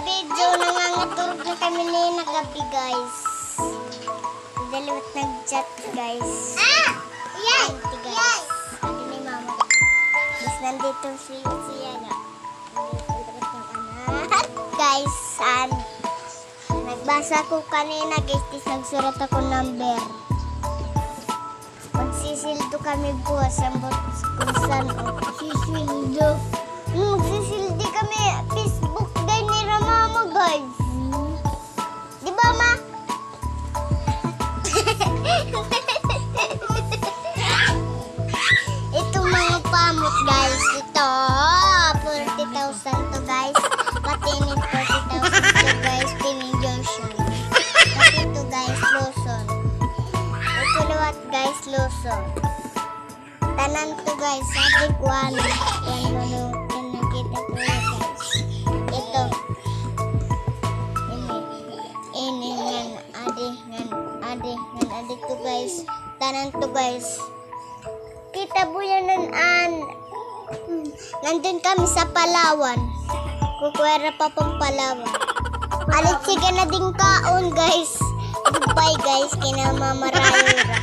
video, nangangaturog na kami ni nagabi, guys. Dalawat nag-chat, guys. Yan! Guys. Sabi ni mama. Mas nandito siya nga. Guys, nagbasa ko kanina, guys. Nagsurat ako number. Magsisildo kami buwas. Kung saan sisildo. Magsisildi kami. Facebook, guys, ni Ramama, guys. Di ba, ma? Ito mga pamot, guys. Ito, 40,000 to, guys. Pati ni 40,000 to, guys. Pinigyotion. Pati ito, guys, lotion. Ito lawat, guys, lotion. Tanan to, guys. Sabi ko, ano. Yan, nakita ko yun, guys. Ito. Ini, ngan, adi to, guys. Tanan to, guys. Kita buyanan nandun kami sa Palawan. Kukwera pa pang Palawan. Alit sige na din kaon, guys. Goodbye, guys. Kina Mama Rayura.